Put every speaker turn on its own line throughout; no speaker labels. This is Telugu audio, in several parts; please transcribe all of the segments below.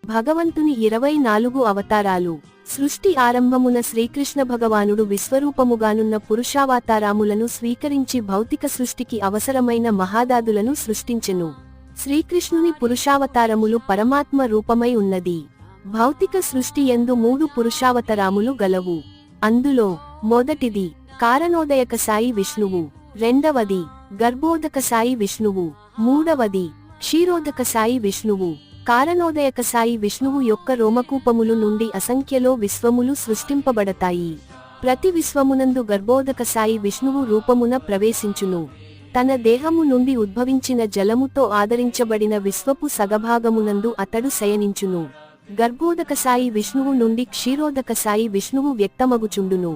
భగవంతుని 24 అవతారాలు. సృష్టి ఆరంభమున శ్రీకృష్ణ భగవానుడు విశ్వరూపముగానున్న పురుషావతారములను స్వీకరించి భౌతిక సృష్టికి అవసరమైన మహాదాదులను సృష్టించెను. శ్రీకృష్ణుని పురుషావతారములు పరమాత్మ రూపమై ఉన్నది. భౌతిక సృష్టి యందు 3 పురుషావతారములు గలవు. అందులో మొదటిది కారణోదయక సాయి విష్ణువు, రెండవది గర్భోదక సాయి విష్ణువు, మూడవది క్షీరోదక సాయి విష్ణువు. కారణోదయక సాయి విష్ణువు యొక్క రోమకూపములు నుండి అసంఖ్యలో విశ్వములు సృష్టింపబడతాయి. ప్రతి విశ్వమునందు గర్భోదక సాయి విష్ణువు రూపమున ప్రవేశించును. తన దేహము నుండి ఉద్భవించిన జలముతో ఆదరించబడిన విశ్వపు సగభాగమునందు అతడు శయనించును. గర్భోదక సాయి విష్ణువు నుండి క్షీరోదక సాయి విష్ణువు వ్యక్తమగుచుండును.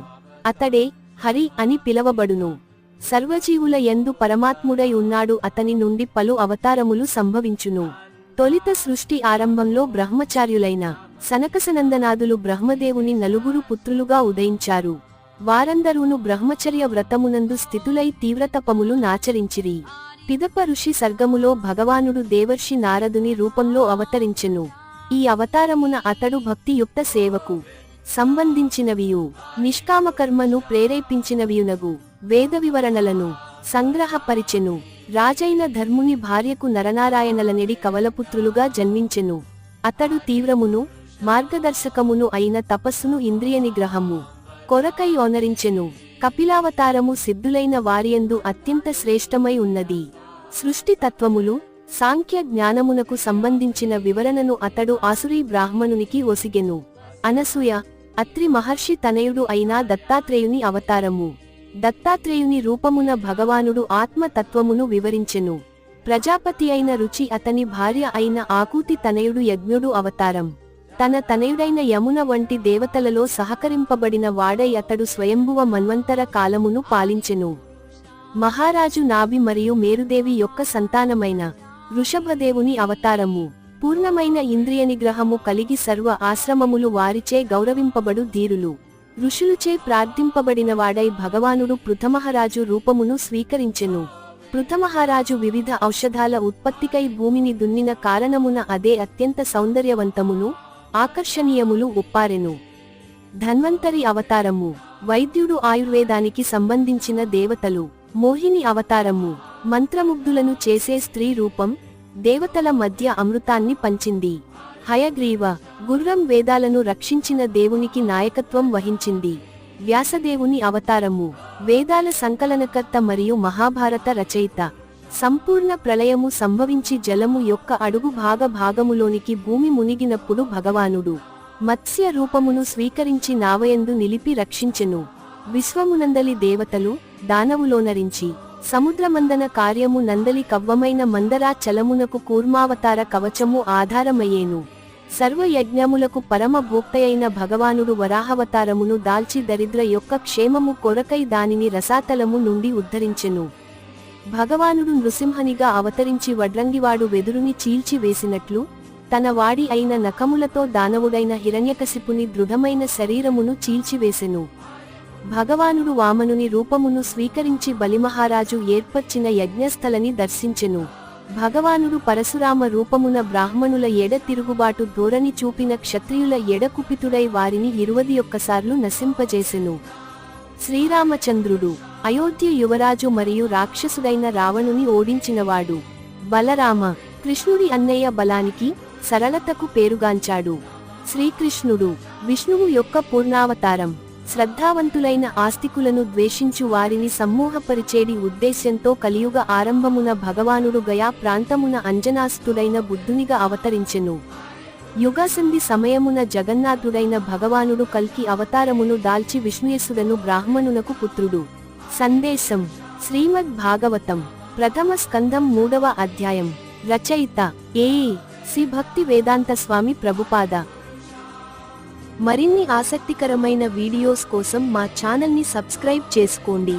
అతడే హరి అని పిలవబడును. సర్వజీవుల యందు పరమాత్ముడై ఉన్నాడు. అతని నుండి పలు అవతారములు సంభవించును. తొలిత సృష్టి ఆరంభంలో బ్రహ్మచార్యులైన సనకసనందనాదులు బ్రహ్మదేవుని 4 పుత్రులుగా ఉదయించారు. వారందరూను బ్రహ్మచర్య వ్రతమునందు స్థితులై తీవ్రతపములు నాచరించిరి. పిదప ఋషి సర్గములో భగవానుడు దేవర్షి నారదుని రూపంలో అవతరించెను. ఈ అవతారమున అతడు భక్తియుక్త సేవకు సంబంధించినవియు నిష్కామకర్మను ప్రేరేపించినవియునగు వేద వివరణలను సంగ్రహపరిచెను. రాజైన ధర్ముని భార్యకు నరనారాయణలనెడి కవలపుత్రులుగా జన్మించెను. అతడు తీవ్రమును మార్గదర్శకమును అయిన తపస్సును ఇంద్రియ నిగ్రహము కొరకై ఓనరించెను. కపిలావతారము సిద్ధులైన వారియందు అత్యంత శ్రేష్టమై ఉన్నది. సృష్టి తత్వములు సాంఖ్య జ్ఞానమునకు సంబంధించిన వివరణను అతడు ఆసురీ బ్రాహ్మణునికి ఒసిగెను. అనసూయ అత్రి మహర్షి తనయుడు అయిన దత్తాత్రేయుని అవతారము. దత్తాత్రేయుని రూపమున భగవానుడు ఆత్మతత్వమును వివరించెను. ప్రజాపతి అయిన రుచి అతని భార్య అయిన ఆకూతి తనయుడు యజ్ఞుడు అవతారం. తన తనయుడైన యమున వంటి దేవతలలో సహకరింపబడిన వాడై అతడు స్వయంభువ మన్వంతర కాలమును పాలించెను. మహారాజు నాభి మరియు మేరుదేవి యొక్క సంతానమైన వృషభదేవుని అవతారము. పూర్ణమైన ఇంద్రియ నిగ్రహము కలిగి సర్వ ఆశ్రమములు వారిచే గౌరవింపబడు ధీరులు. ఋషులుచే ప్రార్థింపబడిన వాడై భగవానుడు పృథమహారాజు రూపమును స్వీకరించెను. పృథమహారాజు వివిధ ఔషధాల ఉత్పత్తికై భూమిని దున్నిన కారణమున అదే అత్యంత సౌందర్యవంతమును ఆకర్షణీయములు ఒప్పారెను. ధన్వంతరి అవతారము. వైద్యుడు ఆయుర్వేదానికి సంబంధించిన దేవతలు. మోహిని అవతారము. మంత్రముగ్ధులను చేసే స్త్రీ రూపం. దేవతల మధ్య అమృతాన్ని పంచింది. హయగ్రీవ గుర్రం వేదాలను రక్షించిన దేవునికి నాయకత్వం వహించింది. వ్యాసదేవుని అవతారము. వేదాల సంకలనకర్త మరియు మహాభారత రచయిత. సంపూర్ణ ప్రళయము సంభవించి జలము యొక్క అడుగు భాగములోనికి భూమి మునిగినప్పుడు భగవానుడు మత్స్య రూపమును స్వీకరించి నావయందు నిలిపి రక్షించెను. విశ్వమునందలి దేవతలు దానవులోనరించి సముద్రమందన కార్యము నందలి కవ్వమైన మందరా చలమునకు కూర్మావతార కవచము ఆధారమయ్యేను. సర్వయజ్ఞములకు పరమ భోక్తయైన భగవానుడు వరాహవతారమును దాల్చి దరిద్ర యొక్క క్షేమము కొరకై దానిని రసాతలము నుండి ఉద్ధరించెను. భగవానుడు నృసింహనిగా అవతరించి వడ్రంగివాడు వెదురుని చీల్చి వేసినట్లు తన వాడి అయిన నఖములతో దానవుడైన హిరణ్యకశిపుని దృఢమైన శరీరమును చీల్చివేసెను. భగవానుడు వామనుని రూపమును స్వీకరించి బలిమహారాజు ఏర్పర్చిన యజ్ఞస్థలని దర్శించెను. భగవానుడు పరశురామ రూపమున బ్రాహ్మణుల ఎడ తిరుగుబాటు ధోరణి చూపిన క్షత్రియుల ఎడ కుపితుడై వారిని 21 సార్లు నశింపజేసెను. శ్రీరామచంద్రుడు అయోధ్య యువరాజు మరియు రాక్షసుడైన రావణుని ఓడించినవాడు. బలరామ కృష్ణుడి అన్నయ్య బలానికి సరళతకు పేరుగాంచాడు. శ్రీకృష్ణుడు విష్ణువు యొక్క పూర్ణావతారం. శ్రద్ధావంతులైన ఆస్తికులను ద్వేషించు వారిని సమ్మోహపరిచేడి ఉద్దేశ్యంతో కలియుగ ఆరంభమున భగవానుడు గయా ప్రాంతమున అంజనాస్తుడైన బుద్ధునిగా అవతరించెను. యుగసంధి సమయమున జగన్నాథుడైన భగవానుడు కల్కి అవతారమును దాల్చి విష్ణుయసుడను బ్రాహ్మణునకు పుత్రుడు. సందేశం. శ్రీమద్ భాగవతం ప్రథమ స్కందం 3వ అధ్యాయం. రచయిత సి భక్తి వేదాంత స్వామి ప్రభుపాద. మరిన్ని ఆసక్తికరమైన వీడియోస్ కోసం మా ఛానల్ని సబ్స్క్రైబ్ చేసుకోండి.